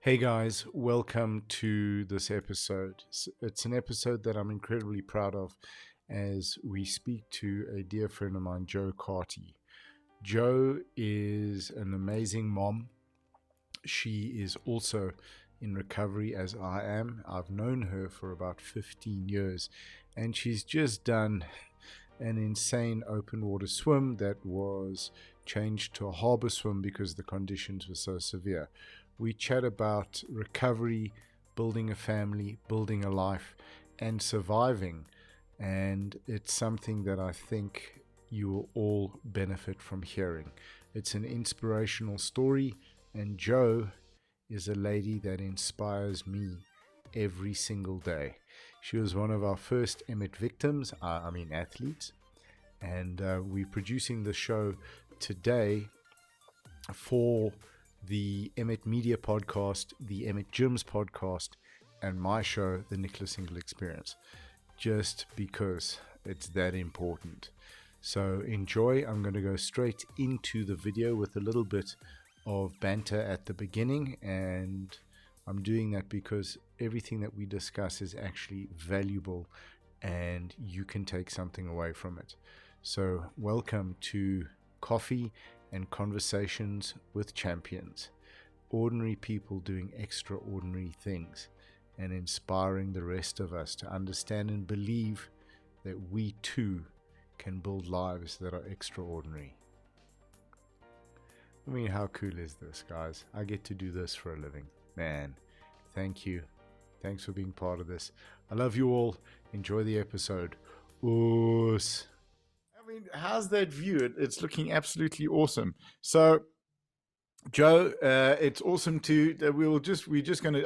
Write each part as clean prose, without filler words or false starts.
Hey guys, welcome to this episode. It's an episode that I'm incredibly proud of as we speak to a dear friend of mine, Jo Carty. Jo is an amazing mom. She is also in recovery as I am. I've known her for about 15 years and she's just done an insane open water swim that was changed to a harbor swim because the conditions were so severe. We chat about recovery, building a family, building a life, and surviving. And it's something that I think you will all benefit from hearing. It's an inspirational story, and Jo is a lady that inspires me every single day. She was one of our first Emmett victims, athletes, and we're producing the show today for the Emmett Media podcast, the Emmett Gyms podcast, and my show, the Nicholas Single Experience, just because it's that important. So enjoy. I'm going to go straight into the video with a little bit of banter at the beginning, and I'm doing that because everything that we discuss is actually valuable and you can take something away from it. So welcome to Coffee and Conversations with Champions. Ordinary people doing extraordinary things and inspiring the rest of us to understand and believe that we too can build lives that are extraordinary. I mean, how cool is this, guys? I get to do this for a living. Man, thank you. Thanks for being part of this. I love you all. Enjoy the episode. Oos. I mean, how's that view? It's looking absolutely awesome. So, Jo, it's awesome to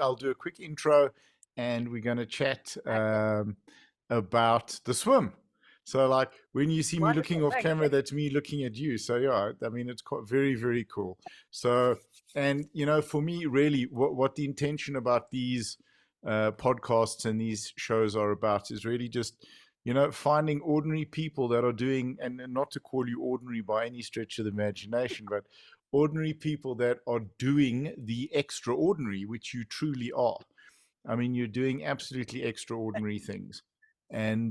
I'll do a quick intro and we're going to chat about the swim. So, like, when you see me looking off camera, that's me looking at you. So, yeah, I mean, it's quite very, very cool. So, and, for me, really, what the intention about these podcasts and these shows are about is really just, finding ordinary people that are doing, and not to call you ordinary by any stretch of the imagination, but ordinary people that are doing the extraordinary, which you truly are. I mean, you're doing absolutely extraordinary things. And,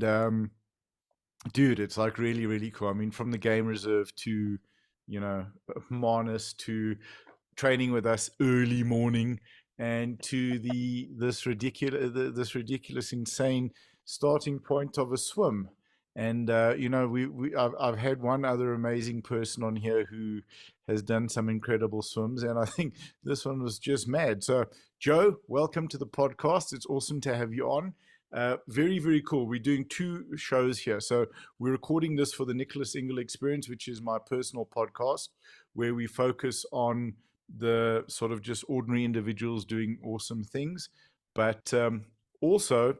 dude, it's like really, really cool. I mean, from the game reserve to, Marnus, to training with us early morning, and to this ridiculous, insane starting point of a swim. And I've had one other amazing person on here who has done some incredible swims, and I think this one was just mad. So, Jo, welcome to the podcast. It's awesome to have you on. Very, very cool. We're doing two shows here. So we're recording this for the Nicholas Single Experience, which is my personal podcast, where we focus on the sort of just ordinary individuals doing awesome things, but also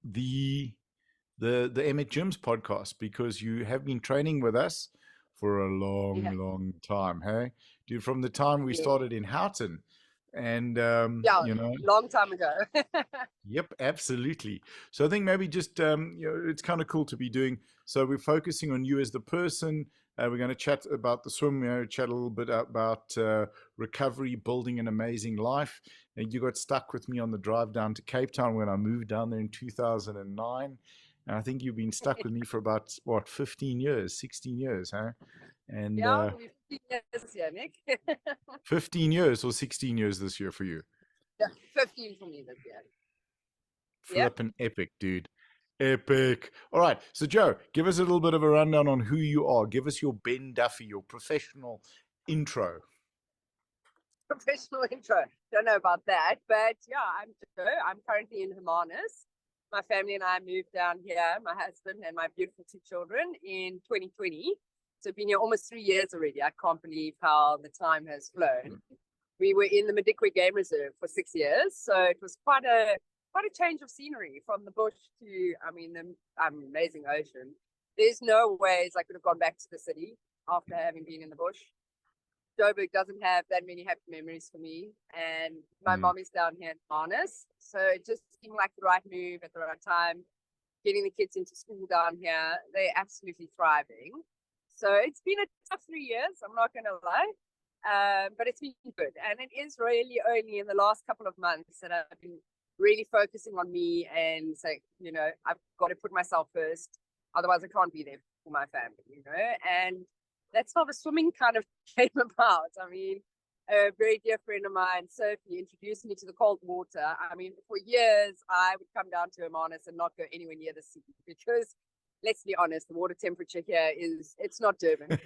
the Emmett Gyms podcast, because you have been training with us for a long time, hey, dude, from the time we started in Houghton. And long time ago. Yep, absolutely. So I think maybe just it's kind of cool to be doing. So we're focusing on you as the person. We're going to chat about the swim. Chat a little bit about recovery, building an amazing life. And you got stuck with me on the drive down to Cape Town when I moved down there in 2009. And I think you've been stuck with me for about 15 years, 16 years, huh? And 15 years this year, Nick. 15 years or 16 years this year for you? Yeah, 15 for me this year. Flippin' epic, dude. Epic. All right. So, Jo, give us a little bit of a rundown on who you are. Give us your Ben Duffy, your professional intro. Professional intro. Don't know about that, but yeah, I'm Jo. I'm currently in Hermanus. My family and I moved down here, my husband and my beautiful two children, in 2020. So been here almost 3 years already. I can't believe how the time has flown. We were in the Madikwe Game Reserve for 6 years, so it was quite a change of scenery from the bush to, the amazing ocean. There's no ways I could have gone back to the city after having been in the bush. Joburg doesn't have that many happy memories for me, and my mom is down here in Harness, so it just seemed like the right move at the right time. Getting the kids into school down here, they're absolutely thriving. So it's been a tough 3 years, I'm not going to lie. But it's been good. And it is really only in the last couple of months that I've been really focusing on me and say, I've got to put myself first. Otherwise, I can't be there for my family, And that's how the swimming kind of came about. I mean, a very dear friend of mine, Sophie, introduced me to the cold water. I mean, for years, I would come down to Hermanus and not go anywhere near the sea because, let's be honest, the water temperature here it's not Durban.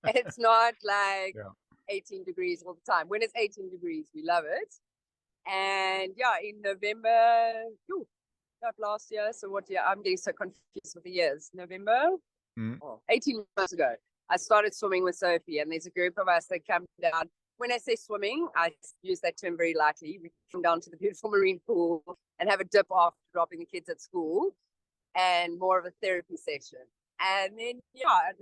It's not like 18 degrees all the time. When it's 18 degrees, we love it. And in November, not last year, so what year? I'm getting so confused with the years. November, 18 months ago, I started swimming with Sophie, and there's a group of us that come down. When I say swimming, I use that term very lightly. We come down to the beautiful marine pool and have a dip after dropping the kids at school, and more of a therapy session. And then, on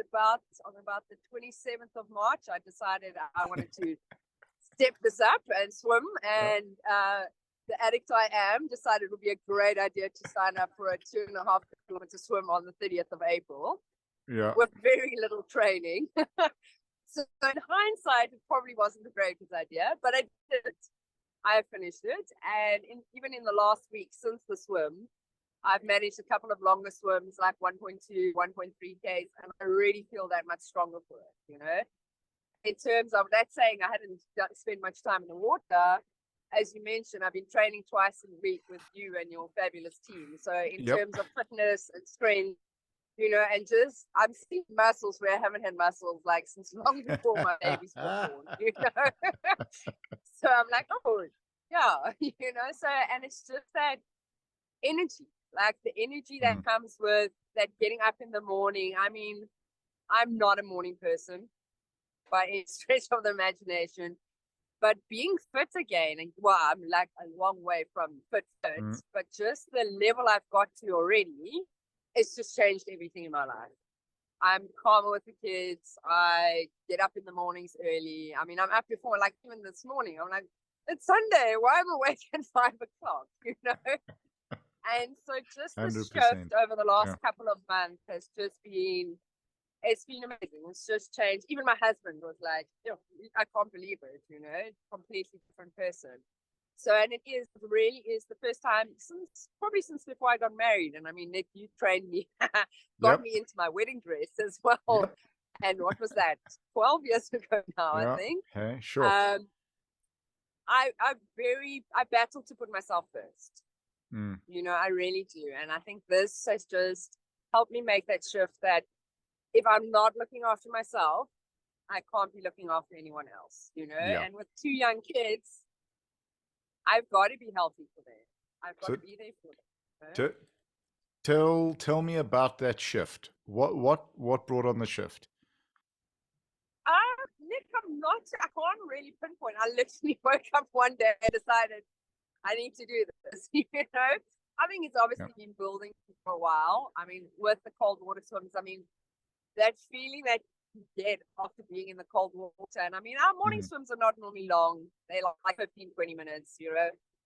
about the 27th of March, I decided I wanted to step this up and swim. And the addict I am decided it would be a great idea to sign up for a 2.5 kilometer swim on the 30th of April. With very little training. So in hindsight, it probably wasn't the greatest idea, but I did it. I finished it. And even in the last week since the swim, I've managed a couple of longer swims, like 1.2, 1.3Ks, and I really feel that much stronger for it, In terms of that saying, I hadn't spent much time in the water. As you mentioned, I've been training twice a week with you and your fabulous team. So in terms of fitness and strength, and just I'm seeing muscles where I haven't had muscles like since long before my babies were born, So I'm like, so, and it's just that energy, like the energy that comes with that getting up in the morning. I mean, I'm not a morning person by any stretch of the imagination, but being fit again, and I'm like a long way from fit, but just the level I've got to already, it's just changed everything in my life. I'm calmer with the kids. I get up in the mornings early. I mean, I'm up before, like even this morning, I'm like, it's Sunday. Why am I awake at 5 o'clock, And so just the 100%. shift over the last couple of months has just been, it's been amazing. It's just changed. Even my husband was like, I can't believe it, completely different person. So, and it really is the first time since before I got married. And I mean, Nick, you trained me, got me into my wedding dress as well. And what was that? 12 years ago now, I think. Okay, sure. I battled to put myself first. I really do. And I think this has just helped me make that shift that if I'm not looking after myself, I can't be looking after anyone else, And with 2 young kids, I've got to be healthy for them. I've got to be there for them. Tell me about that shift. What brought on the shift? Nick, I can't really pinpoint. I literally woke up one day and decided I need to do this, I think it's obviously been building for a while. I mean, with the cold water swims, I mean, that feeling that you get after being in the cold water. And I mean, our morning swims are not normally long. They're like 15, 20 minutes,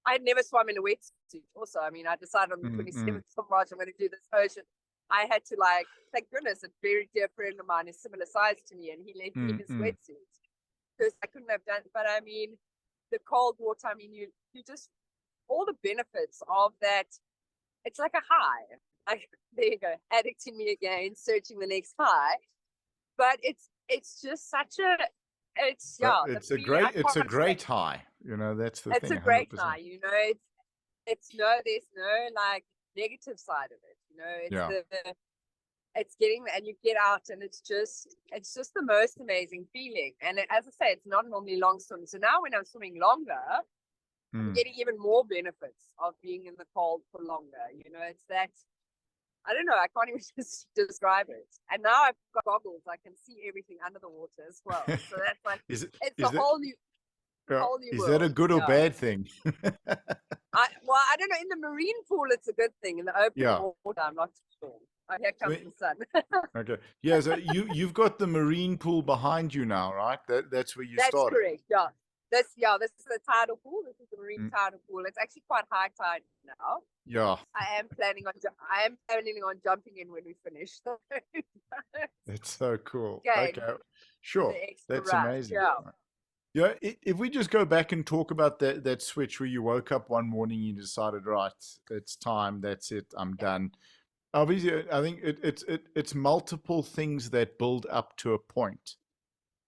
I had never swum in a wetsuit also. I mean, I decided on the 27th of March, I'm going to do this ocean. I had to thank goodness, a very dear friend of mine is similar size to me, and he lent me his wetsuit because I couldn't have done it. But I mean, the cold water, I mean, you just, all the benefits of that, it's like a high. Like, there you go, addict in me again, searching the next high. But it's just such a, it's a great high. That's the thing. It's a great high. There's no like negative side of it. It's getting, and you get out, and it's just the most amazing feeling. And as I say, it's not normally long swim. So now when I'm swimming longer, I'm getting even more benefits of being in the cold for longer. It's that, I don't know, I can't even just describe it. And now I've got goggles, I can see everything under the water as well. So that's like, whole new is world. that a good or bad thing? I don't know. In the marine pool, it's a good thing. In the open water, I'm not sure. Oh, here comes the sun. Okay. Yeah, so you've got the marine pool behind you now, right? That's where you started. That's correct, yeah. This is the tidal pool. This is the marine tidal pool. It's actually quite high tide now. Yeah. I am planning on jumping in when we finish. It's so cool. Okay. Sure. the extra That's rush. amazing. Yeah. Yeah, if we just go back and talk about that switch where you woke up one morning, you decided, right, it's time, that's it, I'm done. Obviously, I think it's multiple things that build up to a point.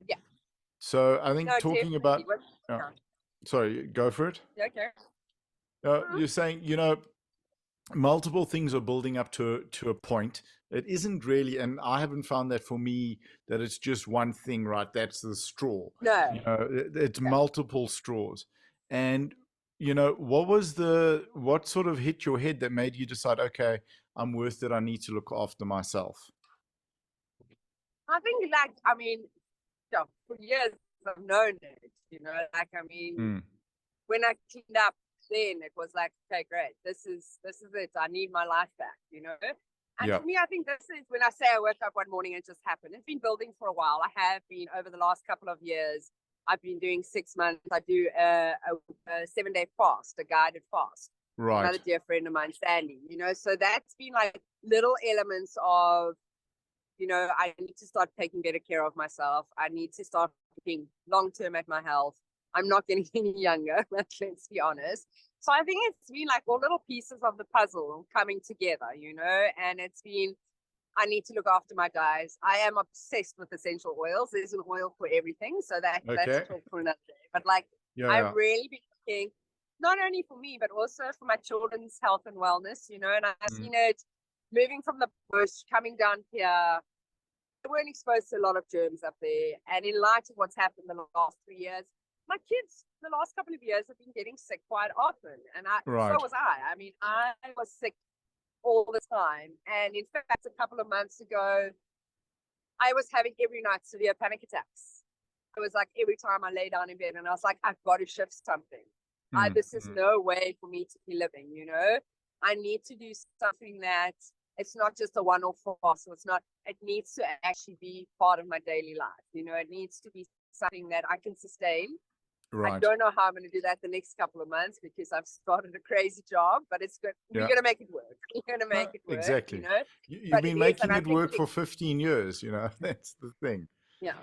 Yeah. So I think No, talking definitely. about, sorry, go for it. Okay. You're saying, multiple things are building up to a point. It isn't really, and I haven't found that for me that it's just one thing, right? That's the straw. No. It's multiple straws. And what sort of hit your head that made you decide, okay, I'm worth it. I need to look after myself. I think, yeah, for years I've known it, Mm. when I cleaned up then it was like, okay, great, this is it. I need my life back, And Yeah. for me, I think this is when I say I woke up one morning and it just happened. It's been building for a while. I have been over the last couple of years. I've been doing 6 months. I do a 7-day fast, a guided fast. Right. Another dear friend of mine, Sandy, So that's been like little elements of, I need to start taking better care of myself. I need to start looking long term at my health. I'm not getting any younger, let's be honest. So I think it's been like all little pieces of the puzzle coming together, and it's been, I need to look after my dyes. I am obsessed with essential oils. There's an oil for everything. So that's talk for another day. But I've really been looking, not only for me, but also for my children's health and wellness, and I've seen it moving from the bush, coming down here. They weren't exposed to a lot of germs up there. And in light of what's happened in the last 3 years, my kids, the last couple of years, have been getting sick quite often. And so was I. I mean, I was sick all the time. And in fact, a couple of months ago, I was having every night severe panic attacks. It was like every time I lay down in bed and I was like, I've got to shift something. This is no way for me to be living, I need to do something that it's not just a one-off fast. So it needs to actually be part of my daily life. It needs to be something that I can sustain. Right. I don't know how I'm going to do that the next couple of months because I've started a crazy job, but it's good. Yeah. We're going to make it work. We're going to make it work. Exactly. You've been making it work for 15 years, that's the thing. Yeah.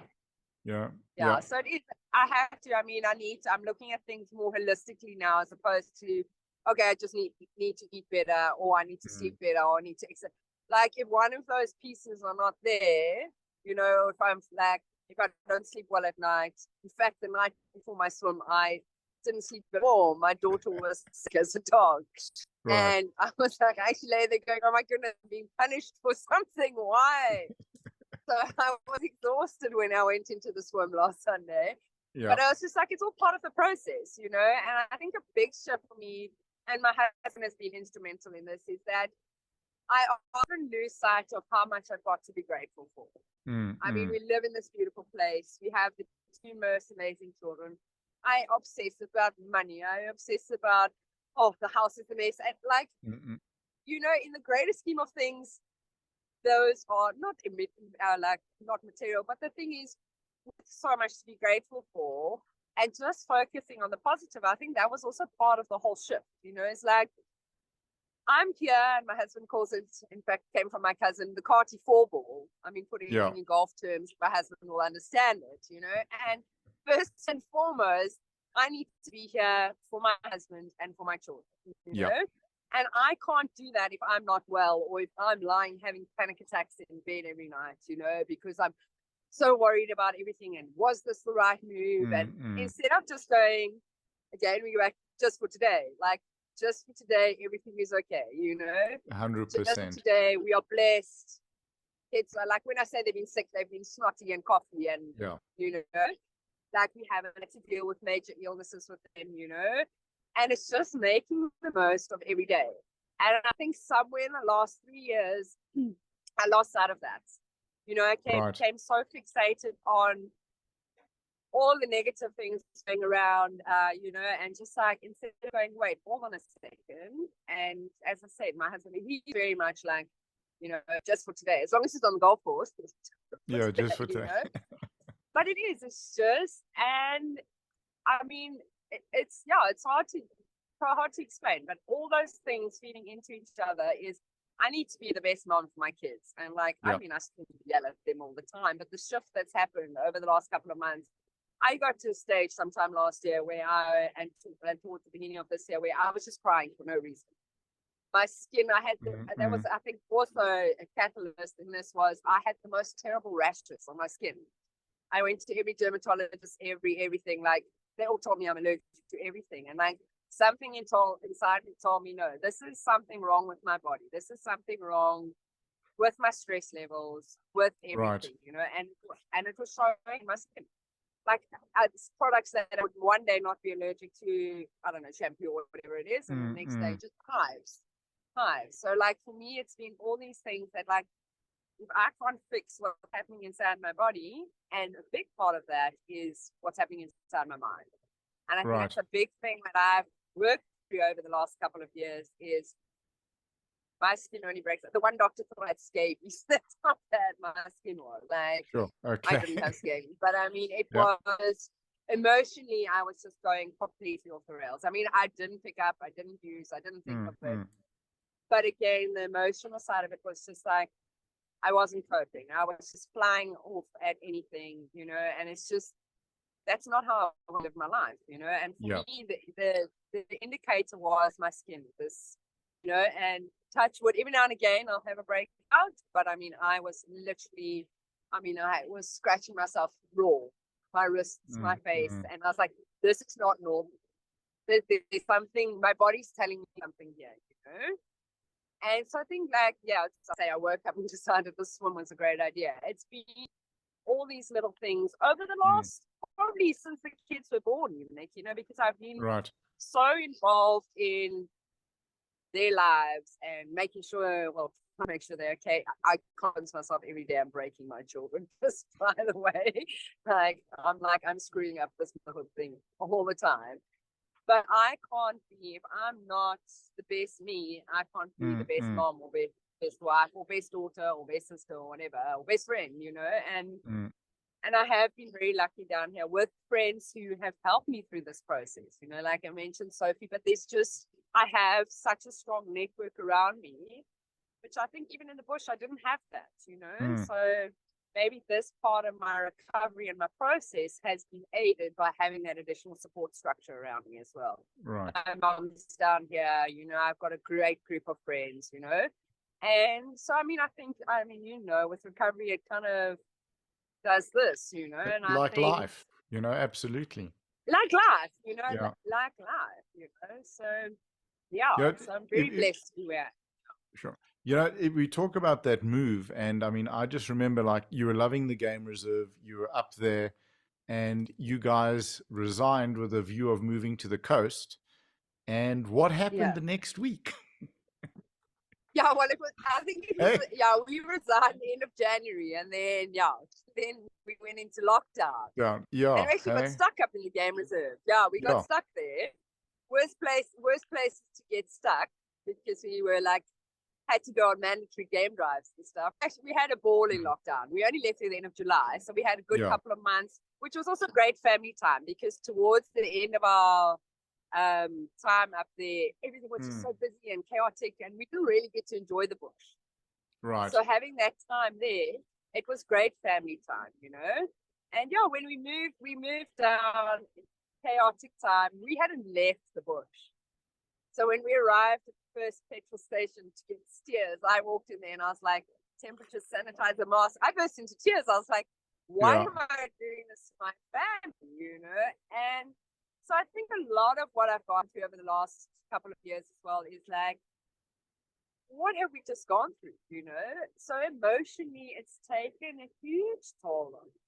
Yeah. So it is, I have to, I'm looking at things more holistically now as opposed to, okay, I just need to eat better, or I need to sleep better, or I need to exercise. Like if one of those pieces are not there, if I don't sleep well at night. In fact, the night before my swim, I didn't sleep at all. My daughter was sick as a dog. Right. And I was like, actually they're going, oh my goodness, I'm being punished for something. Why? So I was exhausted when I went into the swim last Sunday. Yeah. But I was just like, it's all part of the process, And I think a big shift for me, and my husband has been instrumental in this, is that I often lose sight of how much I've got to be grateful for. I mean, we live in this beautiful place. We have the 2 most amazing children. I obsess about money. I obsess about, the house is a mess. And in the greater scheme of things, those are not material. But the thing is, so much to be grateful for, and just focusing on the positive. I think that was also part of the whole shift. It's like, I'm here, and my husband calls it, in fact, came from my cousin, the Carty 4-ball. I mean, putting it in golf terms, my husband will understand it, And first and foremost, I need to be here for my husband and for my children, know? And I can't do that if I'm not well, or if I'm lying having panic attacks in bed every night, because I'm so worried about everything. And was this the right move? And instead of just going, again, we go back just for today, just for today, everything is okay, 100%. Just for today, we are blessed. It's like when I say they've been sick, they've been snotty and coughy, and like we haven't had to deal with major illnesses with them, and it's just making the most of every day. And I think somewhere in the last 3 years, I lost sight of that. I became so fixated on all the negative things going around, and just like, instead of going, wait, hold on a second. And as I said, my husband, he's very much like, just for today, as long as he's on the golf course. Just for today. But it's just, and I mean, it's hard to explain, but all those things feeding into each other is I need to be the best mom for my kids. And like, I Yeah. mean, I still yell at them all the time, but the shift that's happened over the last couple of months, I got to a stage sometime last year where and towards the beginning of this year, where I was just crying for no reason. My skin, that was, I think, also a catalyst in this was I had the most terrible rashes on my skin. I went to every dermatologist, everything. Like, they all told me I'm allergic to everything. And like, something inside me told me, no, this is something wrong with my body. This is something wrong with my stress levels, with everything, Right. you know, and it was showing my skin. Like, it's products that I would one day not be allergic to, I don't know, shampoo or whatever it is, and the next day just hives. So like, for me, it's been all these things that, like, if I can't fix what's happening inside my body, and a big part of that is what's happening inside my mind. And I think that's a big thing that I've worked through over the last couple of years is my skin only breaks. The one doctor thought I had scabies. That's how bad my skin was. Like, Sure. Okay. I didn't have scabies, but I mean, it Yeah. was emotionally, I was just going completely off the rails. I mean, I didn't pick up, I didn't use, I didn't think of it. But again, the emotional side of it was just like, I wasn't coping. I was just flying off at anything, you know, and it's just, that's not how I want to live my life, you know. And for me, the indicator was my skin, this, you know, and touch wood. Every now and again, I'll have a breakout, but I mean, I was literally, I mean, I was scratching myself raw, my wrists, my face, and I was like, this is not normal. There's something, my body's telling me something here, you know. And so I think, like, yeah, I woke up and decided this swim was a great idea. It's been all these little things over the last, probably since the kids were born, even, Nick, you know, because I've been so involved in their lives and making sure, well, to make sure they're okay. I convince myself every day I'm breaking my children, just by the way. I'm screwing up this little thing all the time. But I can't be, if I'm not the best me, I can't be the best mom or best wife or best daughter or best sister or whatever, or best friend, you know. And I have been very lucky down here with friends who have helped me through this process, you know, like I mentioned Sophie, but I have such a strong network around me, which I think even in the bush, I didn't have that, you know. So maybe this part of my recovery and my process has been aided by having that additional support structure around me as well. Right. My mom's down here, you know, I've got a great group of friends, you know. And so, I mean, you know, with recovery, it kind of does this, you know. And I think, life, you know, absolutely. Like life, you know, Yeah. like life, you know. So, yeah, so I'm very blessed to be where. Sure. You know, we talk about that move, and I mean, I just remember, like, you were loving the game reserve, you were up there, and you guys resigned with a view of moving to the coast. And what happened the next week? Yeah, well, I think it was, we resigned the end of January, and then we went into lockdown. Yeah. And we actually got stuck up in the game reserve. Yeah, we got stuck there. Worst places to get stuck, because we were like, had to go on mandatory game drives and stuff. Actually, we had a ball in lockdown. We only left at the end of July, so we had a good couple of months, which was also great family time, because towards the end of our time up there, everything was just so busy and chaotic, and we didn't really get to enjoy the bush. Right. So having that time there, it was great family time, you know. And yeah, when we moved down in chaotic time. We hadn't left the bush. So when we arrived at the first petrol station to get steers, I walked in there and I was like, temperature, sanitizer, mask. I burst into tears. I was like, why am I doing this to my family, you know? And so I think a lot of what I've gone through over the last couple of years as well is like, what have we just gone through, you know? So emotionally, it's taken a huge toll on me.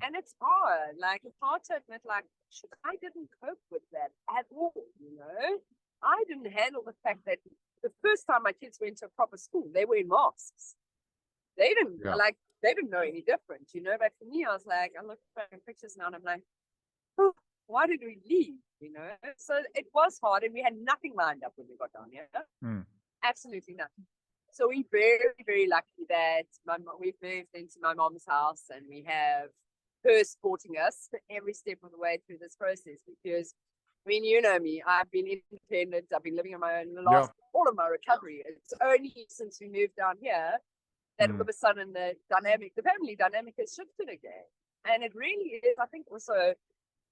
And it's hard. Like, it's hard to admit, like, I didn't cope with that at all, you know? I didn't handle the fact that the first time my kids went to a proper school, they were in masks. They didn't know any different, you know? But for me, I was like, I look back at pictures now and I'm like, oh, why did we leave, you know? So it was hard, and we had nothing lined up when we got down here. Absolutely nothing. So we're very, very lucky that we've moved into my mom's house, and we have her supporting us every step of the way through this process, because I mean, you know me. I've been independent. I've been living on my own in the Yeah. last all of my recovery. It's only since we moved down here that all of a sudden the family dynamic has shifted again. And it really is, I think, also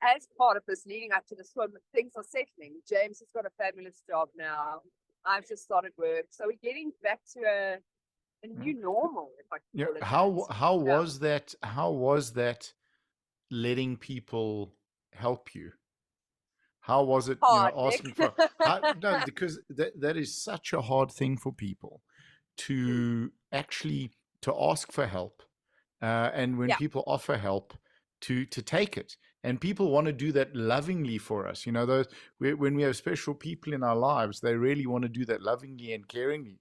as part of this leading up to the swim, things are settling. James has got a fabulous job now. I've just started work. So we're getting back to a new normal, if I can call it that. How was that? How was that letting people help you? How was it, Hard, asking Nick. for no, because that is such a hard thing for people to actually to ask for help. And when Yeah. people offer help, to take it. And people want to do that lovingly for us. Those when we have special people in our lives, they really want to do that lovingly and caringly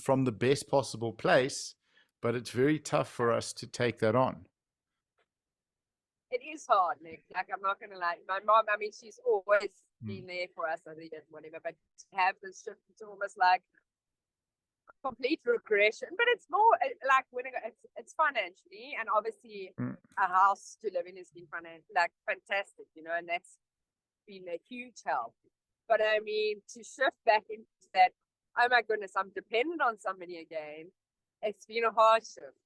from the best possible place. But it's very tough for us to take that on. It is hard, Nick. Like, I'm not gonna lie. My mom, I mean, she's always been there for us, I think, whatever. But to have this shift, it's almost like complete regression. But it's more like when it's financially, and obviously a house to live in has been fantastic, and that's been a huge help. But I mean, to shift back into that, oh my goodness, I'm dependent on somebody again. It's been a hard shift.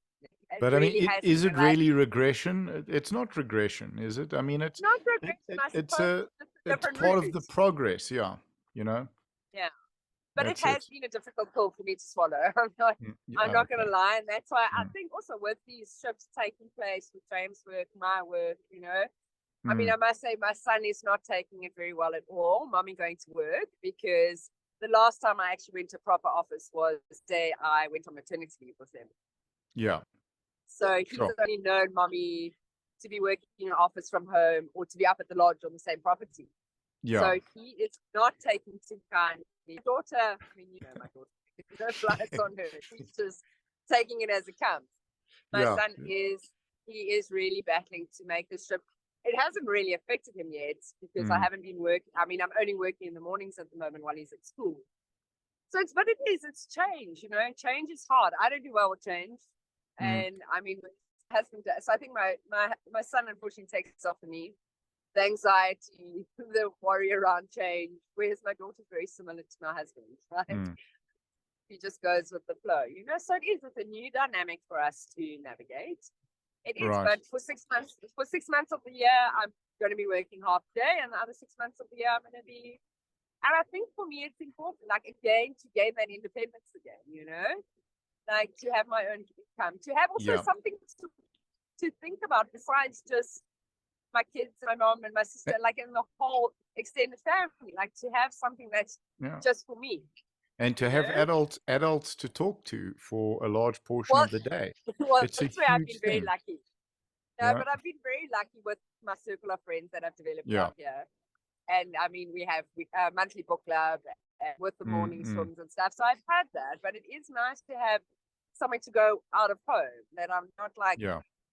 But I mean, is it really regression? It's not regression, is it? I mean, it's not regression. I suppose it's part of the progress. Yeah, Yeah, but it has been a difficult pill for me to swallow. I'm not going to lie, and that's why I think also with these shifts taking place with James' work, my work, I mean, I must say my son is not taking it very well at all. Mommy going to work, because the last time I actually went to proper office was the day I went on maternity leave with him. Yeah. So he's only known mommy to be working in an office from home or to be up at the lodge on the same property. Yeah. So he is not taking too kindly. My daughter, I mean, my daughter, no flights on her. She's just taking it as it comes. My son he is really battling to make this trip. It hasn't really affected him yet because I haven't been working. I mean, I'm only working in the mornings at the moment while he's at school. So it's change, change is hard. I don't do well with change. And I mean, husband does. So I think my son unfortunately takes it off of me. The anxiety, the worry around change, whereas my daughter's very similar to my husband, right? He just goes with the flow, So it's a new dynamic for us to navigate. It is, but for 6 months of the year, I'm going to be working half day, and the other 6 months of the year, I'm going to be. And I think for me, it's important, again, to gain that independence again, to have my own income, to have also something to think about besides just my kids, my mom and my sister, in the whole extended family, to have something that's just for me. And to have adults to talk to for a large portion of the day. Well, that's where I've been very lucky. No, but I've been very lucky with my circle of friends that I've developed out here. And I mean, we have a monthly book club with the morning swims and stuff. So I've had that, but it is nice to have somewhere to go out of home, that I'm not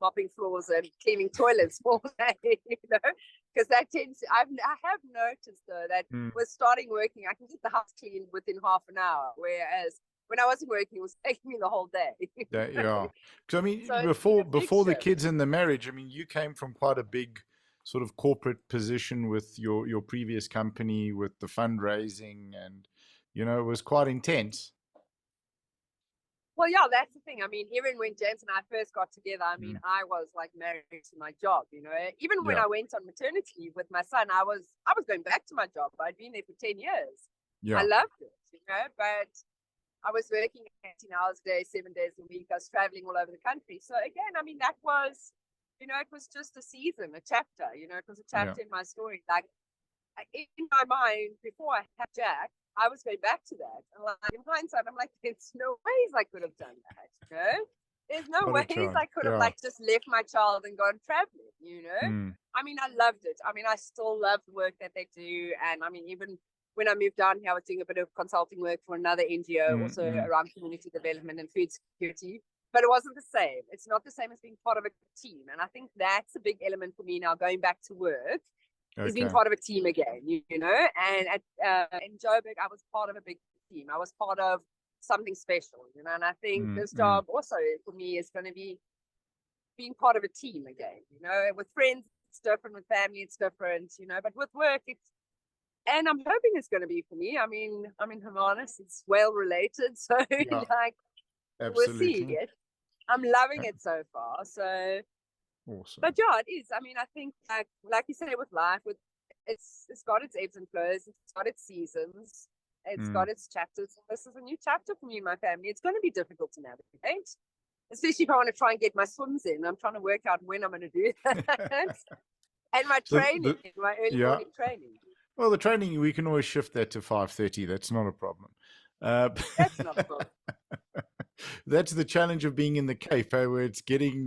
mopping floors and cleaning toilets all day, because that tends to, I have noticed though that with starting working, I can get the house cleaned within half an hour, whereas when I wasn't working, it was taking me the whole day. Because I mean, before the kids and the marriage, I mean, you came from quite a big sort of corporate position with your previous company, with the fundraising, and it was quite intense. Well, yeah, that's the thing. I mean, even when James and I first got together, I mean, I was married to my job, Even when I went on maternity leave with my son, I was going back to my job. I'd been there for 10 years. Yeah. I loved it, but I was working 18 hours a day, 7 days a week. I was traveling all over the country. So again, I mean, that was, it was just a season, a chapter, it was a chapter in my story. In my mind, before I had Jack, I was going back to that. And in hindsight, I'm like, there's no ways I could have done that, There's no ways I could have just left my child and gone traveling, I mean, I loved it. I mean, I still love the work that they do. And I mean, even when I moved down here, I was doing a bit of consulting work for another NGO, also around community development and food security. But it wasn't the same. It's not the same as being part of a team. And I think that's a big element for me now, going back to work. Is being part of a team again, And in Joburg, I was part of a big team. I was part of something special, And I think this job also for me is going to be being part of a team again, with friends, it's different. With family, it's different, but with work, and I'm hoping it's going to be for me. I mean, I'm in Hermanus, it's whale related. So Yeah, like, we'll see absolutely. it. I'm loving Yeah, it so far. So, awesome. but yeah, it is. I mean, I think like you say with life, it's got its ebbs and flows. It's got its seasons. It's Mm. got its chapters. And this is a new chapter for me and my family. It's going to be difficult to navigate, especially if I want to try and get my swims in. I'm trying to work out when I'm going to do that. And my So training, my early yeah, morning training. well, the training we can always shift that to 5:30. That's not a problem. Uh, That's not a problem. that's the challenge of being in the Cape, where it's getting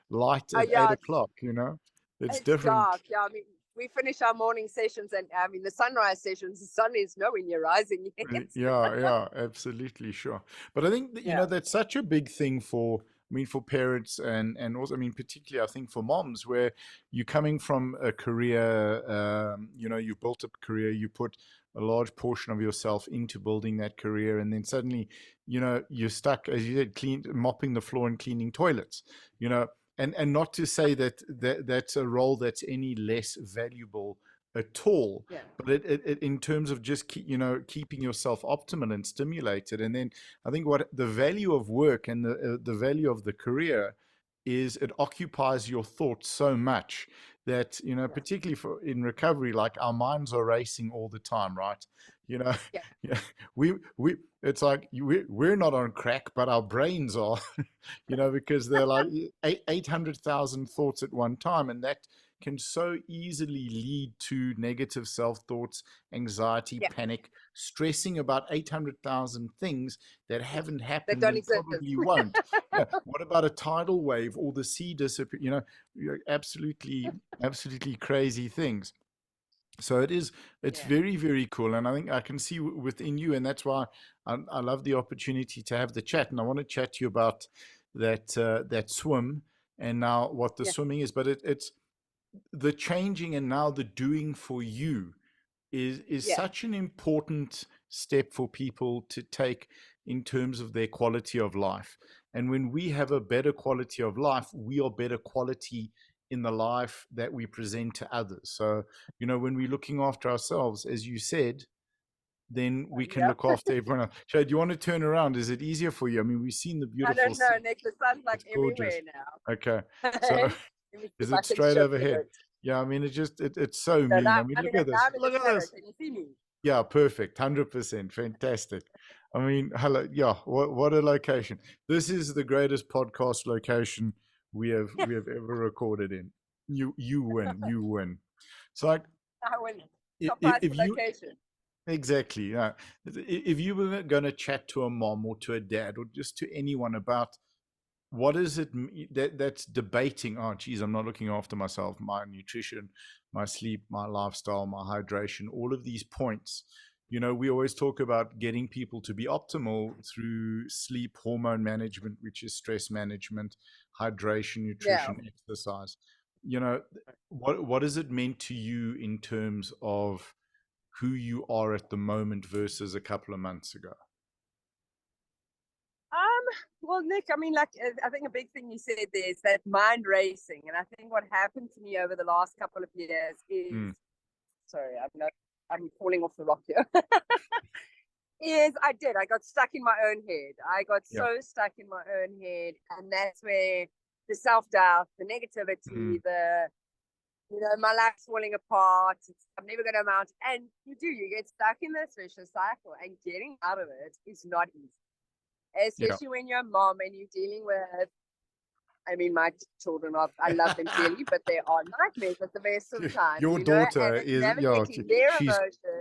light at eight Yeah, o'clock. It's it's different. dark. Yeah, I mean, we finish our morning sessions, and I mean, the sunrise sessions, the sun is nowhere near rising yet. Yeah, absolutely, sure. But I think that, Yeah, that's such a big thing for parents and also, particularly I think for moms, where you're coming from a career, you built up a career, you put a large portion of yourself into building that career, and then suddenly, you're stuck, as you said, mopping the floor and cleaning toilets, and not to say that's a role that's any less valuable at all, yeah, but it in terms of just keeping yourself optimal and stimulated. And then I think what the value of work and the value of the career is, it occupies your thoughts so much that, yeah, particularly for in recovery, like our minds are racing all the time, right? you know yeah, yeah, we it's like we're not on crack, but our brains are, because they're like 800,000 thoughts at one time, and that can so easily lead to negative self thoughts, anxiety, yeah. panic, stressing about 800,000 things that haven't They happened don't and exist. probably won't. Yeah. What about a tidal wave or the sea disappear? Absolutely, absolutely crazy things. So it's Yeah, very, very cool. And I think I can see within you. And that's why I love the opportunity to have the chat. And I want to chat to you about that swim and now what the yeah, swimming is. But it's the changing and now the doing for you is yeah, such an important step for people to take in terms of their quality of life. And when we have a better quality of life, we are better quality in the life that we present to others. So, when we're looking after ourselves, as you said, then we can yeah. look after everyone else. Shay, do you want to turn around? Is it easier for you? We've seen the I beautiful don't know, sea. Nick. The sun's like It's gorgeous. everywhere now. Okay. So Let me see is if I it can straight shift a overhead? bit. Yeah, it's so So mean. now Look at this. I'm in the Look at shadow. this. Can you see me? Yeah, perfect. 100%. Fantastic. Hello. Yeah, what a location. This is the greatest podcast location we have ever recorded in. You win. You win. So like I win. Top price if for you location. exactly, yeah. If you were going to chat to a mom or to a dad or just to anyone about what is it that's debating, oh geez, I'm not looking after myself, my nutrition, my sleep, my lifestyle, my hydration, all of these points, we always talk about getting people to be optimal through sleep, hormone management, which is stress management, hydration, Yeah. nutrition, exercise. What has it meant to you in terms of who you are at the moment versus a couple of months ago? Um, well, Nick, I mean, like, I think a big thing you said there is that mind racing. And I think what happened to me over the last couple of years is, Mm, sorry, I'm falling off the rock here. I got stuck in my own head. I got yeah. so stuck in my own head. And that's where the self doubt, the negativity, Mm, my life's falling apart. I'm never going to amount. And you get stuck in this vicious cycle, and getting out of it is not easy, yeah. especially when you're a mom and you're dealing with, I mean, my children I love them dearly, but they are nightmares at the best of times, Your and daughter it's is, yeah, navigating their she's,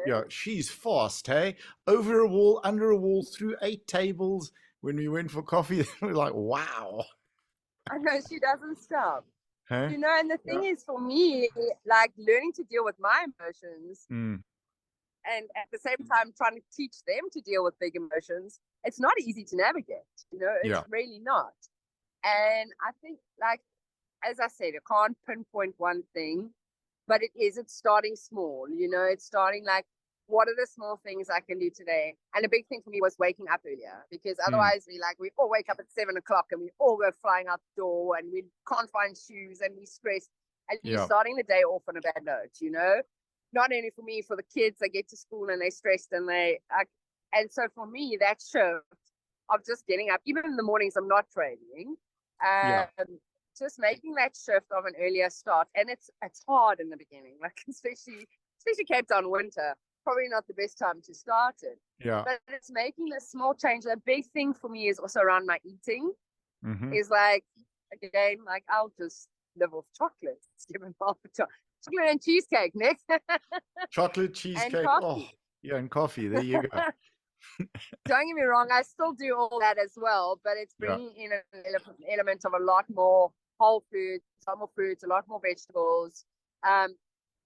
yeah, emotions. she's fast, hey? Over a wall, under a wall, through 8 tables. When we went for coffee, we're like, wow. I know she doesn't stop. Huh? And the Yeah. thing is, for me, like learning to deal with my emotions Mm, and at the same time trying to teach them to deal with big emotions, it's not easy to navigate. It's yeah. really not. And I think, like, as I said, I can't pinpoint one thing, but it's starting small. It's starting like, what are the small things I can do today? And a big thing for me was waking up earlier, because Mm, otherwise we all wake up at 7 o'clock and we all go flying out the door and we can't find shoes and we stress. and you're Yeah. starting the day off on a bad note, you know? Not only for me, for the kids, they get to school and they're stressed and so for me, that shift of just getting up, even in the mornings, I'm not training, Yeah. just making that shift of an earlier start. And it's hard in the beginning, like especially Cape Town winter, probably not the best time to start it. Yeah. But it's making a small change. A big thing for me is also around my eating. Mm-hmm. Is like, again, like I'll just live off chocolate, given half a chocolate and cheesecake, Nick, Chocolate and cheesecake. Oh, coffee. yeah, and coffee. There you go. Don't get me wrong, I still do all that as well, but it's Yeah. bringing in an element of a lot more whole foods, a lot more fruits, a lot more vegetables.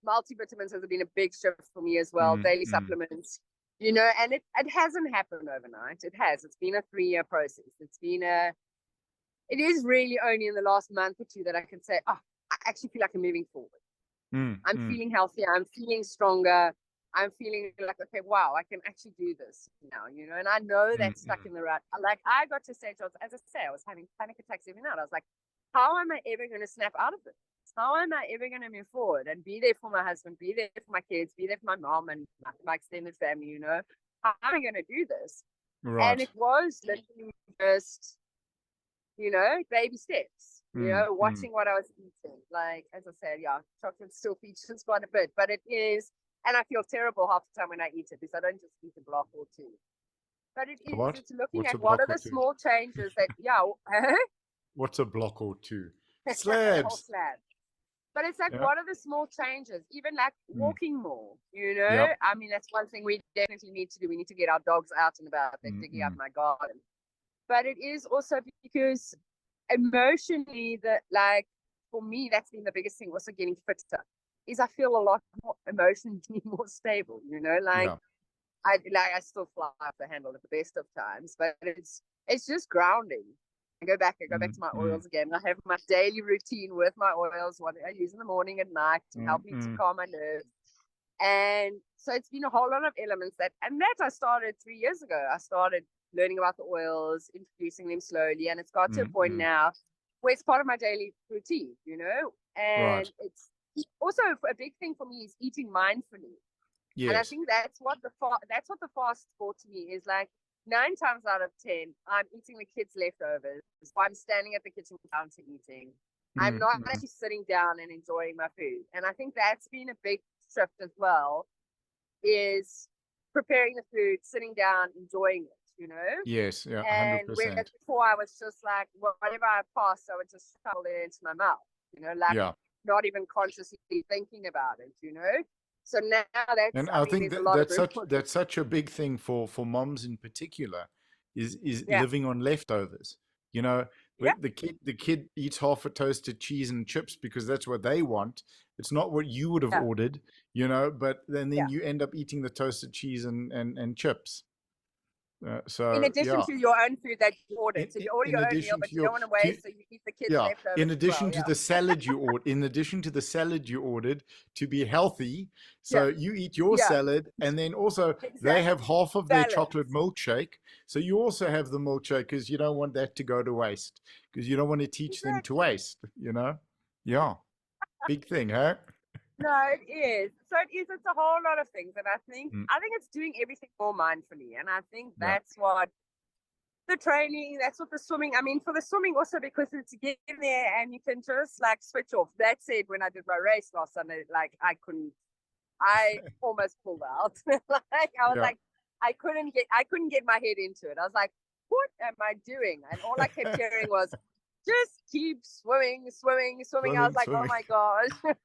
Multivitamins has been a big shift for me as well, daily supplements, you know, and it hasn't happened overnight. It has. It's been a 3-year process. It is really only in the last month or two that I can say, oh, I actually feel like I'm moving forward. I'm feeling healthier. I'm feeling stronger. I'm feeling like, okay, wow, I can actually do this now, you know, and I know that's stuck in the rut. Like I got to say, as I say, I was having panic attacks every night. I was like, how am I ever going to snap out of this? How am I ever going to move forward and be there for my husband, be there for my kids, be there for my mom and my extended family, you know? How am I going to do this? Right. And it was literally just, you know, baby steps, you know, watching what I was eating. Like, as I said, yeah, chocolate still features quite a bit, but it is, and I feel terrible half the time when I eat it because I don't just eat a block or two. But it is, What? it's looking What's a at what block are or the two? small changes that, yeah, What's a block or two? a whole Slabs. slab. But it's like, Yeah. what are the small changes? Even like walking more, you know? Yep. I mean, that's one thing we definitely need to do. We need to get our dogs out and about. They're digging up my garden. But it is also because emotionally, that like for me, that's been the biggest thing. Also, getting fitter is I feel a lot more emotionally more stable. You know, like Yeah. I still fly off the handle at the best of times, but it's just grounding. I go back to my oils again. I have my daily routine with my oils, what I use in the morning and night to help me to calm my nerves. And so it's been a whole lot of elements that I started 3 years ago. I started learning about the oils, introducing them slowly, and it's got to a point now where it's part of my daily routine, you know. And Right. it's also a big thing for me is eating mindfully. And I Yes. think that's what the fast taught to me is like 9 times out of 10, I'm eating the kids' leftovers. I'm standing at the kitchen counter eating. I'm not actually sitting down and enjoying my food. And I think that's been a big shift as well, is preparing the food, sitting down, enjoying it, you know? Yes. Yeah. And whereas 100%. before I was just like, whatever I passed, I would just shovel it into my mouth, you know, like Yeah. not even consciously thinking about it, you know? So now And I I mean, think there's a that lot of room for that's such a big thing for moms in particular, is yeah, living on leftovers. You know, yeah, the kid eats half a toasted cheese and chips because that's what they want. It's not what you would have yeah, ordered, you know, but then yeah. you end up eating the toasted cheese and chips. In So addition yeah, to your own food that you ordered. So you order in your own meal, addition but to you don't your want to to waste, so you eat the kids' yeah, in leftovers as well. addition to Yeah, the salad you ordered, in addition to the salad you ordered to be healthy, yeah, so you eat your yeah, salad, and then also they have exactly. half of their chocolate Balance. milkshake, so you also have the milkshake because you don't want that to go to waste, because you don't want to teach them to Exactly. waste, you know? Yeah, big thing, huh? No, it is. So it is. It's a whole lot of things, and Mm, I think it's doing everything more mindfully, and I think yeah, that's what the training, that's what the swimming. I mean, for the swimming also because it's get in there and you can just like switch off. That said, when I did my race last Sunday, like I almost pulled out. Like I was yeah. like, I couldn't get my head into it. I was like, what am I doing? And all I kept hearing was, just keep swimming, swimming, swimming. I was Swimming, like, oh swimming. my gosh.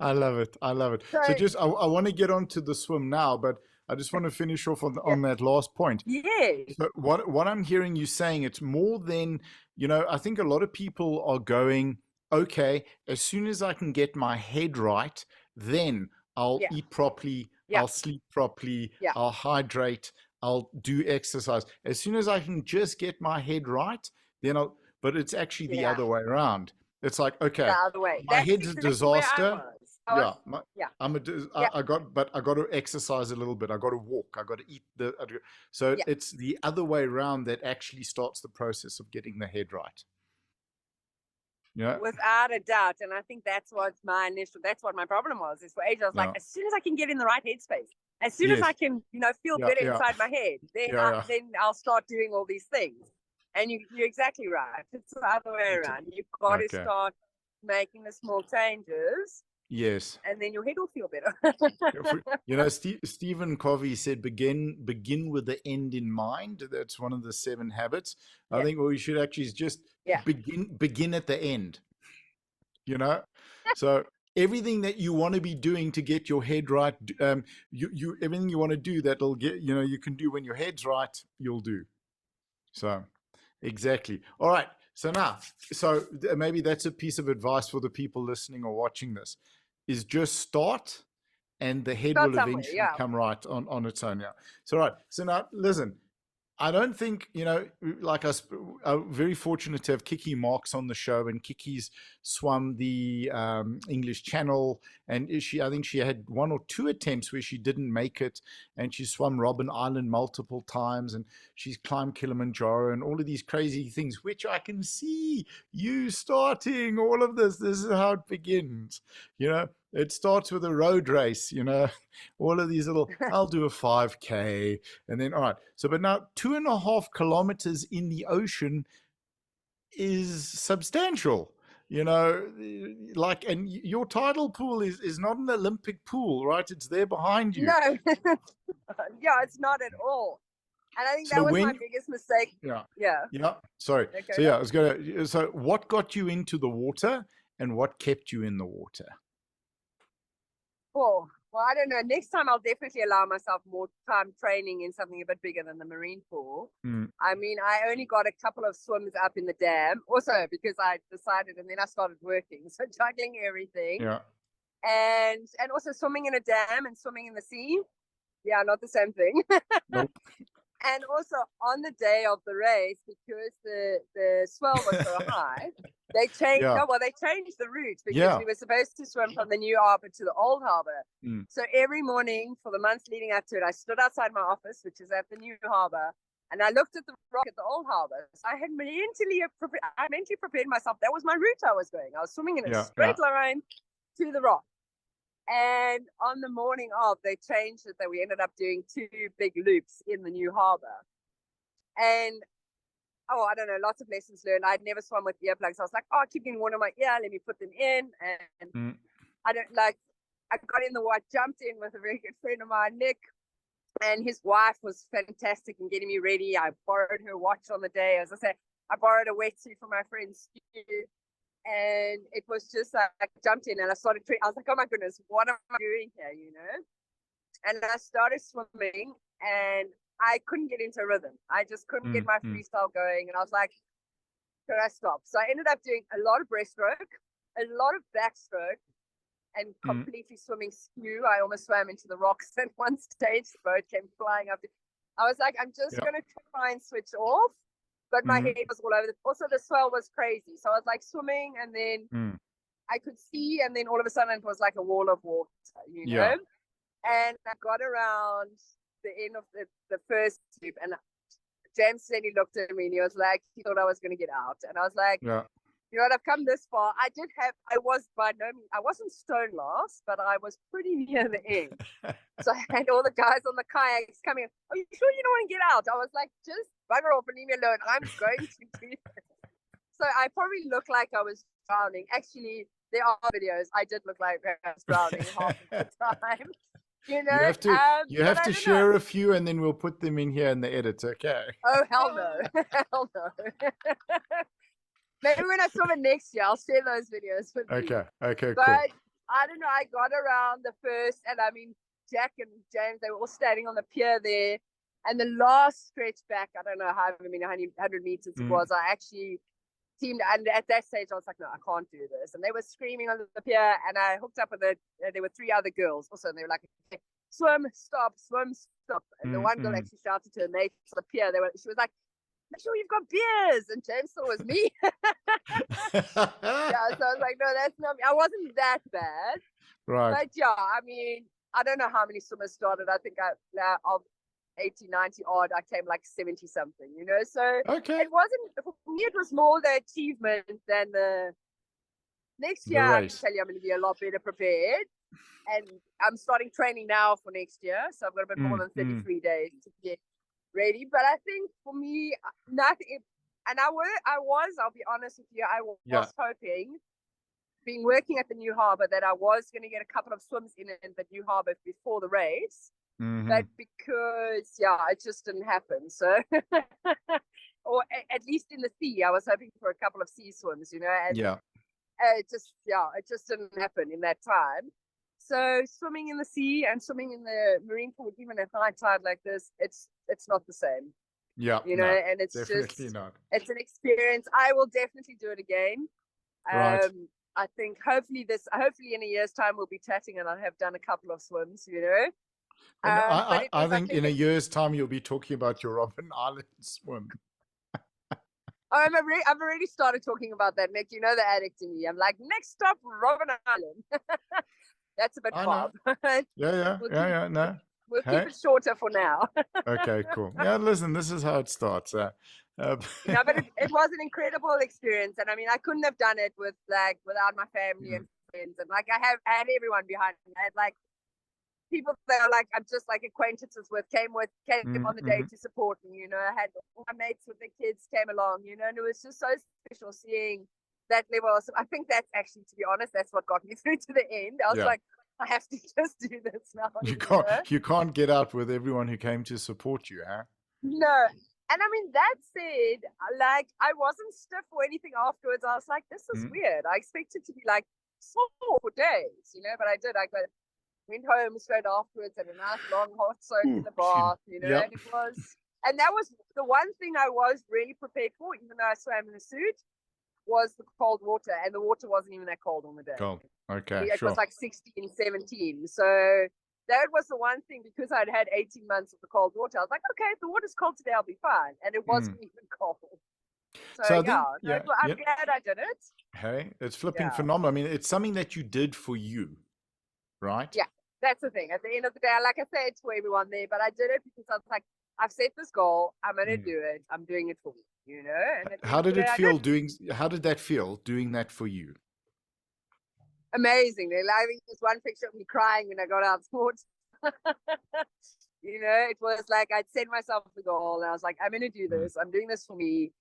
I love it. I love it. So So just I want to get on to the swim now, but I just want to finish off yeah, on that last point. yeah, So what I'm hearing you saying, it's more than, you know, I think a lot of people are going, okay, as soon as I can get my head right, then I'll yeah, eat properly, yeah, I'll sleep properly, yeah, I'll hydrate, I'll do exercise. As soon as I can just get my head right, then but it's actually the yeah. other way around. It's like, The okay, other way. my That's head's a exactly where I disaster. was. Yeah, Yeah, yeah, I got, but I got to exercise a little bit. I got to walk. I got to eat so yeah. it's the other way around that actually starts the process of getting the head right. Yeah. Without a doubt. And I think that's what my problem was. Is for ages, I was like, Yeah. as soon as I can get in the right headspace, as soon as I Yes. can, feel Yeah. better Yeah. inside my head, Yeah. then I'll start doing all these things. And you're exactly right. It's the other way Yeah. around. You've got to Okay. start making the small changes, Yes. and then your head will feel better. Stephen Covey said, begin with the end in mind. That's one of the 7 habits. I Yeah. think what we should actually is just Yeah. begin at the end. So everything that you want to be doing to get your head right, you everything you want to do that'll get, you can do when your head's right, you'll do. So exactly. All right. So now, maybe that's a piece of advice for the people listening or watching this, is just start, and the head Start will somewhere. eventually Yeah. come right on its own. Yeah. So, right. So now, listen, I don't think, like us, I'm very fortunate to have Kiki Marks on the show, and Kiki's swum the English Channel, and I think she had 1 or 2 attempts where she didn't make it, and she swum Robben Island multiple times, and she's climbed Kilimanjaro and all of these crazy things, which I can see you starting all of this. This is how it begins. It starts with a road race, all of these little, I'll do a 5K. And then, all right. So, but now 2.5 kilometers in the ocean is substantial, and your tidal pool is not an Olympic pool, right? It's there behind you. No. Yeah, it's not at all. And I think So that was my biggest mistake. yeah. Yeah. Yeah. Sorry. Okay, So, yeah, I was going to, so what got you into the water and what kept you in the water? Well, I don't know. Next time I'll definitely allow myself more time training in something a bit bigger than the marine pool. Mm. I mean, I only got a couple of swims up in the dam, also because I decided, and then I started working, so juggling everything. Yeah. And also swimming in a dam and swimming in the sea. Yeah, not the same thing. Nope. And also on the day of the race, because the swell was so high, they changed. Yeah. No, well, they changed the route because Yeah. we were supposed to swim from the new harbor to the old harbor. Mm. So every morning for the months leading up to it, I stood outside my office, which is at the new harbor, and I looked at the rock at the old harbor. So I had mentally prepared myself. That was my route I was going. I was swimming in a straight line to the rock. And on the morning of, they changed it that we ended up doing 2 big loops in the new harbor. And I don't know, lots of lessons learned. I'd never swum with earplugs. I was like, I keep getting water in my ear, let me put them in. And I got in the water, jumped in with a very good friend of mine, Nick, and his wife was fantastic in getting me ready. I borrowed her watch on the day. As I said, I borrowed a wetsuit from my friend Stu. And it was just like, I jumped in and I started I was like, oh my goodness, what am I doing here, And I started swimming and I couldn't get into a rhythm. I just couldn't get my freestyle going. And I was like, should I stop? So I ended up doing a lot of breaststroke, a lot of backstroke, and completely swimming skew. I almost swam into the rocks at one stage. The boat came flying up. I was like, I'm just going to try and switch off. But my head was all over. Also, the swell was crazy. So I was like swimming, and then I could see, and then all of a sudden it was like a wall of water, know? And I got around the end of the first loop, and James said he looked at me, and he was like, he thought I was going to get out. And I was like, you know what, I've come this far. I wasn't stone last, but I was pretty near the end. So I had all the guys on the kayaks coming. Are you sure you don't want to get out? I was like, just bugger off and leave me alone. I'm going to do this. So I probably looked like I was drowning. Actually, there are videos. I did look like I was drowning half of the time. You have to share a few, and then we'll put them in here in the edit. Okay. Oh, hell no. Hell no. Maybe when I swim it next year, I'll share those videos with you. Okay, but cool. I don't know. I got around the first, and I mean, Jack and James, they were all standing on the pier there. And the last stretch back, I don't know how many 100 meters it was, I actually teamed. And at that stage, I was like, no, I can't do this. And they were screaming on the pier. And I hooked up with there were 3 other girls also. And they were like, swim, stop, swim, stop. And the one girl actually shouted to her mate on the pier. She was like, make sure you've got beers. And James thought it was me. So I was like, no, that's not me. I wasn't that bad. Right. But yeah, I mean, I don't know how many swimmers started. I think of 80, 90 odd, I came like 70 something, So it wasn't, for me, it was more the achievement than the Next The year, I can race. tell you I'm going to be a lot better prepared. And I'm starting training now for next year. So I've got a bit more than 33 days to get ready. But I think for me, nothing. And I'll be honest with you, I was hoping, being working at the New Harbour, that I was going to get a couple of swims in the New Harbour before the race. But because, it just didn't happen. So, or at least in the sea, I was hoping for a couple of sea swims, and it just didn't happen in that time. So swimming in the sea and swimming in the marine pool, even at high tide like this, it's not the same. And it's definitely just not. It's an experience. I will definitely do it again. Right. I think hopefully in a year's time we'll be chatting and I'll have done a couple of swims, And But I think in a year's time you'll be talking about your Robben Island swim. I've already started talking about that, Nick. You know the addict in me. I'm like, next stop, Robben Island. That's a bit far. No. We'll keep it shorter for now. Okay, cool. Yeah, listen, this is how it starts. But it was an incredible experience, and I mean, I couldn't have done it without my family and friends, and I had everyone behind me. I had people that are I'm just acquaintances with came on the day to support me. I had all my mates with the kids came along. And it was just so special seeing that level. I think that's actually, to be honest, that's what got me through to the end. I was like, I have to just do this now. You can't get out with everyone who came to support you, huh? No. And I mean, that said, I wasn't stiff or anything afterwards. I was like, this is weird. I expected to be sore for days, but I did. I went home straight afterwards, had a nice long hot soak in the bath, and that was the one thing I was really prepared for, even though I swam in a suit, was the cold water, and the water wasn't even that cold on the day. Cold. Okay, it was 16, 17. So that was the one thing, because I'd had 18 months of the cold water. I was like, okay, if the water's cold today, I'll be fine. And it wasn't even cold. So I'm glad I did it. Hey, it's flipping phenomenal. I mean, it's something that you did for you, right? Yeah, that's the thing. At the end of the day, like I say, it's for everyone there, but I did it because I was like, I've set this goal. I'm going to do it. I'm doing it for me, And how did it feel how did that feel doing that for you? Amazing. I think there's one picture of me crying when I got out of sports. It was like I'd set myself the goal and I was like, I'm going to do this. I'm doing this for me,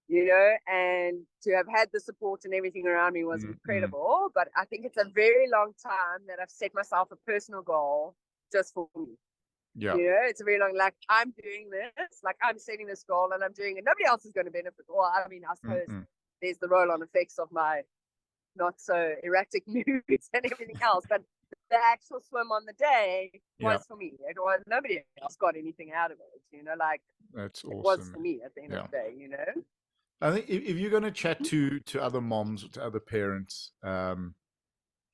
and to have had the support and everything around me was incredible. But I think it's a very long time that I've set myself a personal goal just for me. Yeah. It's a very long, I'm doing this, I'm setting this goal and I'm doing it. Nobody else is going to benefit. Well, I mean, I suppose there's the roll-on effects of my not so erratic moods and everything else, but the actual swim on the day was for me. It was, nobody else got anything out of it, That's awesome. It was for me at the end of the day, I think if you're going to chat to other moms or to other parents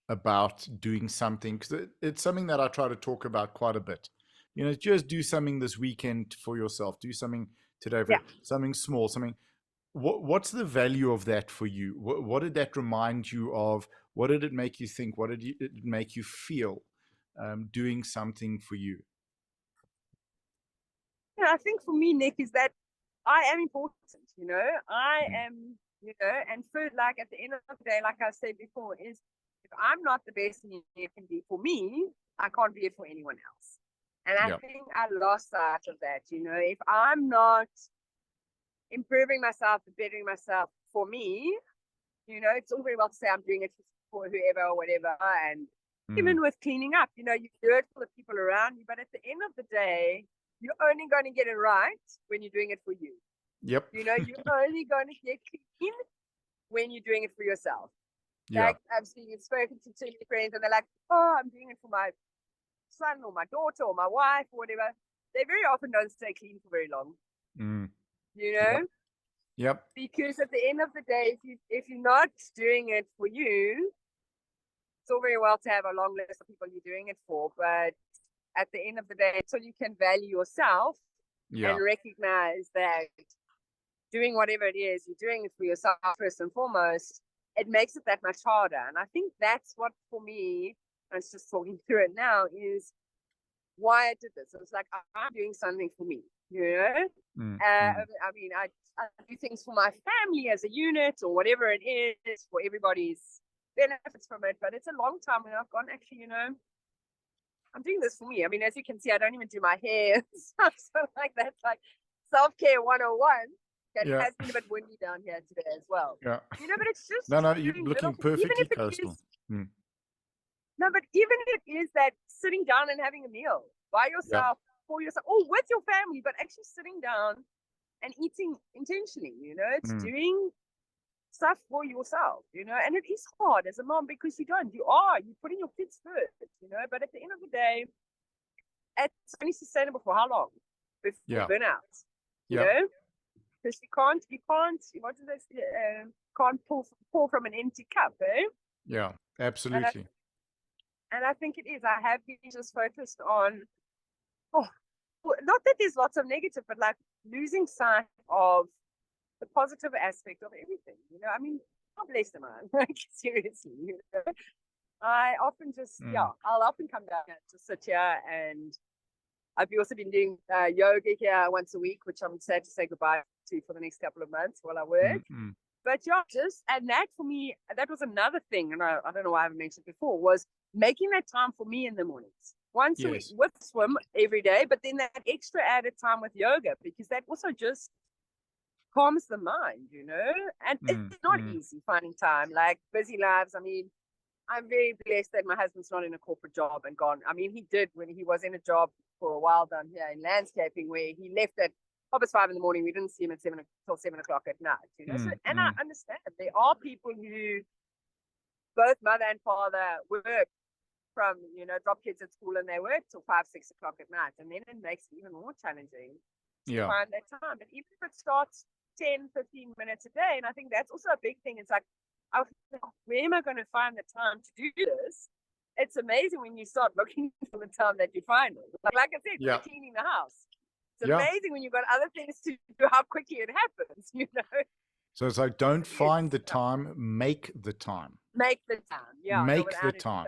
about doing something, because it's something that I try to talk about quite a bit. Just do something this weekend for yourself. Do something today for something small, something. What's the value of that for you? What did that remind you of? What did it make you think? What did it make you feel doing something for you? Yeah, I think for me, Nick, is that I am important, I am, and for at the end of the day, like I said before, is if I'm not the best you can be for me, I can't be it for anyone else. And I think I lost sight of that, if I'm not improving myself, bettering myself for me, it's all very well to say I'm doing it for whoever or whatever. And even with cleaning up, you do it for the people around you. But at the end of the day, you're only going to get it right when you're doing it for you. Yep. You're only going to get clean when you're doing it for yourself. Yeah. I've spoken to too many friends and they're like, oh, I'm doing it for my son or my daughter or my wife or whatever. They very often don't stay clean for very long. Yep. Because at the end of the day, if you're not doing it for you, it's all very well to have a long list of people you're doing it for, but at the end of the day, until you can value yourself and recognize that doing whatever it is, you're doing it for yourself first and foremost, it makes it that much harder. And I think that's what, for me, I was just talking through it now, is why I did this. It was like, I'm doing something for me, I mean, I do things for my family as a unit or whatever it is, for everybody's benefits from it, but it's a long time when I've gone, actually, I'm doing this for me. I mean, as you can see, I don't even do my hair and stuff. So like that's like self-care 101. It Yeah. has been a bit windy down here today as well. Yeah. But it's just No, you're doing looking little things, even perfectly if it coastal. is no, but even if it is that sitting down and having a meal by yourself, for yourself, or with your family, but actually sitting down and eating intentionally, it's doing stuff for yourself, and it is hard as a mom because you're putting your kids first, but at the end of the day, it's only sustainable for how long before burnout, because you can't, what do they say, can't pour from an empty cup, eh? Yeah, absolutely. And I think it is. I have been just focused on, not that there's lots of negative, but like losing sight of the positive aspect of everything. I mean, how blessed am I? Like, seriously, I often just, I'll often come down and just sit here, and I've also been doing yoga here once a week, which I'm sad to say goodbye to for the next couple of months while I work. But and that for me, that was another thing, and I don't know why I haven't mentioned before, was making that time for me in the mornings. Once a week with swim every day, but then that extra added time with yoga, because that also just calms the mind, and it's not easy finding time, like busy lives. I mean, I'm very blessed that my husband's not in a corporate job and gone. I mean, he did when he was in a job for a while down here in landscaping, where he left at 5:30 in the morning. We didn't see him until 7:00 at night, So, and I understand there are people who, both mother and father, work from, drop kids at school and they work till 5-6 o'clock at night. And then it makes it even more challenging to find that time. But even if it starts 10-15 minutes a day, and I think that's also a big thing. It's like, where am I going to find the time to do this? It's amazing when you start looking for the time that you find it. Like I said, cleaning the house. It's amazing when you've got other things to do, how quickly it happens, So it's like, don't find the time, make the time. Make the time, make the time.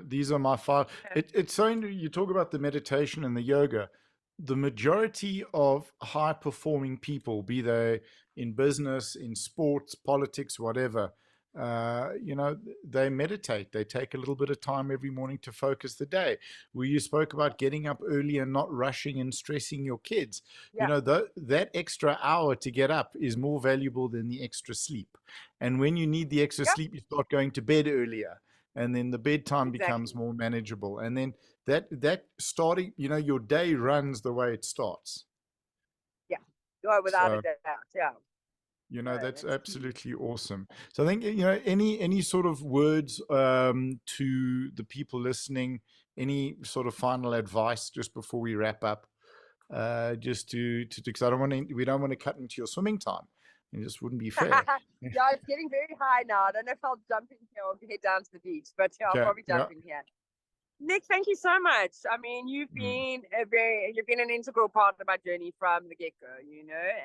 These are my 5. It's so, you talk about the meditation and the yoga. The majority of high performing people, be they in business, in sports, politics, whatever, they meditate. They take a little bit of time every morning to focus the day. Where you spoke about getting up early and not rushing and stressing your kids. That extra hour to get up is more valuable than the extra sleep. And when you need the extra sleep, you start going to bed earlier, and then the bedtime becomes more manageable. And then that starting, your day runs the way it starts. Without a doubt. That's absolutely awesome. So I think, any sort of words to the people listening, any sort of final advice just before we wrap up, just to because we don't want to cut into your swimming time. It just wouldn't be fair. It's getting very high now. I don't know if I'll jump in here or head down to the beach, but I'll probably jump in here. Nick, thank you so much. I mean, you've been an integral part of my journey from the get-go,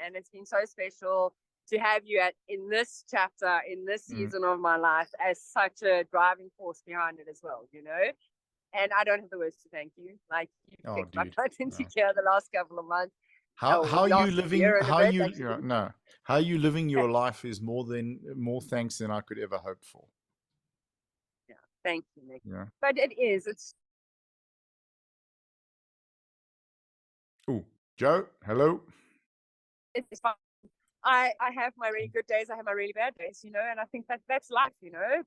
and it's been so special to have you in this chapter, in this season of my life, as such a driving force behind it as well, And I don't have the words to thank you. Like, you picked my butt into gear the last couple of months. How you living? How you living your life is more thanks than I could ever hope for. Yeah, thank you, Nick. Yeah. But it is. It's. Oh, Joe, hello. It's fine. I have my really good days. I have my really bad days, and I think that's life,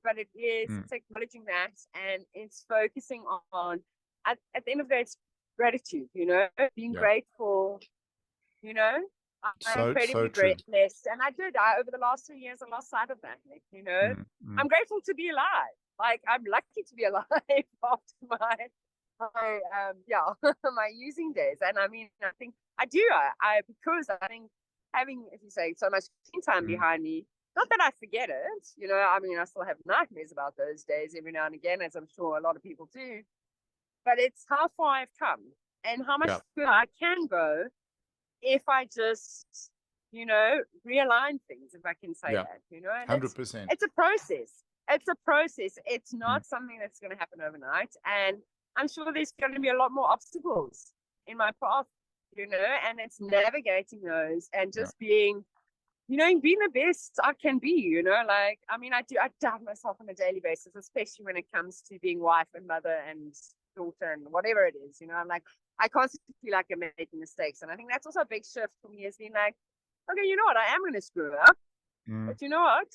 But it is it's acknowledging that, and it's focusing on. At the end of the day, it's gratitude, being grateful. I'm incredibly blessed, and over the last 2 years, I lost sight of that. I'm grateful to be alive. Like, I'm lucky to be alive after my my using days. And I mean, I think I do. Because I think having, as you say, so much time behind me. Not that I forget it. I mean, I still have nightmares about those days every now and again, as I'm sure a lot of people do. But it's how far I've come and how much further I can go if I just, realign things, if I can say that, and 100%. It's a process. It's a process. It's not something that's going to happen overnight. And I'm sure there's going to be a lot more obstacles in my path, and it's navigating those and just being being the best I can be, like, I mean, I doubt myself on a daily basis, especially when it comes to being wife and mother and daughter and whatever it is, I'm like, I constantly feel like I'm making mistakes. And I think that's also a big shift for me, has been like, okay, you know what, I am going to screw up, but you know what,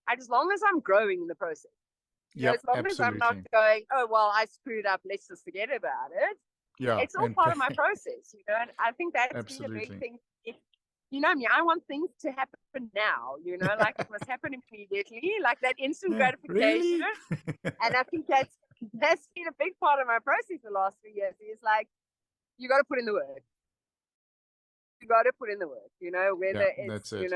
as long as I'm growing in the process, as long as I'm not going, oh, well, I screwed up, let's just forget about it. Yeah. It's all part of my process, and I think that's been a big thing. Me, I want things to happen now, like it must happen immediately, like that instant gratification. Really? And I think that's been a big part of my process the last 3 years, is like, you got to put in the work. You got to put in the work, whether it's, it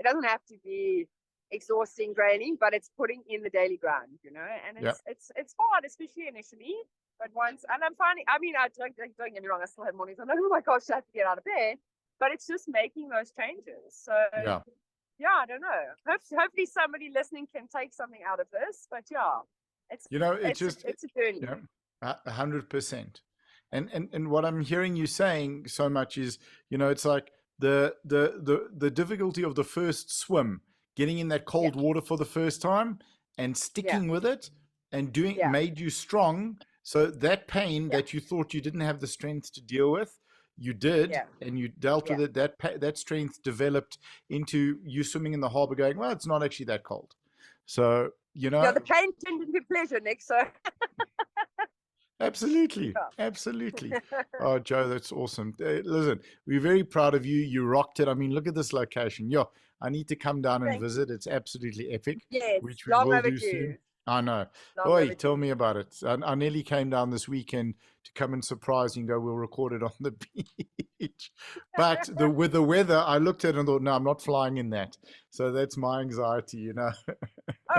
doesn't have to be exhausting, draining, but it's putting in the daily grind, and it's hard, especially initially. But once, and I'm finding, I mean, don't get me wrong, I still have mornings I'm like, oh my gosh, I have to get out of bed. But it's just making those changes. So yeah, I don't know. Hopefully somebody listening can take something out of this. But yeah, it's a journey. 100%. And what I'm hearing you saying so much is, it's like the difficulty of the first swim, getting in that cold water for the first time and sticking with it and made you strong. So that pain that you thought you didn't have the strength to deal with, you did, and you dealt with it. That strength developed into you swimming in the harbor going, well, it's not actually that cold. So, the pain turned into pleasure, Nick. So absolutely. Oh, Joe, that's awesome. Listen, we're very proud of you. You rocked it. I mean, look at this location. I need to come down and visit. It's absolutely epic. Yes, which we will do soon. I know. Oi, tell me about it. I nearly came down this weekend to come and surprise you and go, we'll record it on the beach. But with the weather, I looked at it and thought, no, I'm not flying in that. So that's my anxiety, Oh,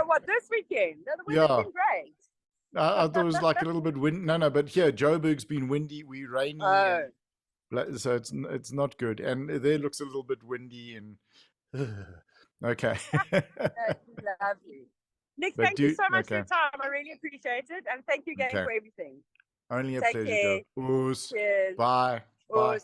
what, this weekend? No, the weather's been great. I thought it was like a little bit windy. No, but here, Joburg's been windy. We're rainy. So it's not good. And there looks a little bit windy and okay. That's lovely. Nick, thank you so much for your time. I really appreciate it. And thank you again for everything. Only a pleasure, Joe. Cheers. Bye. Bye.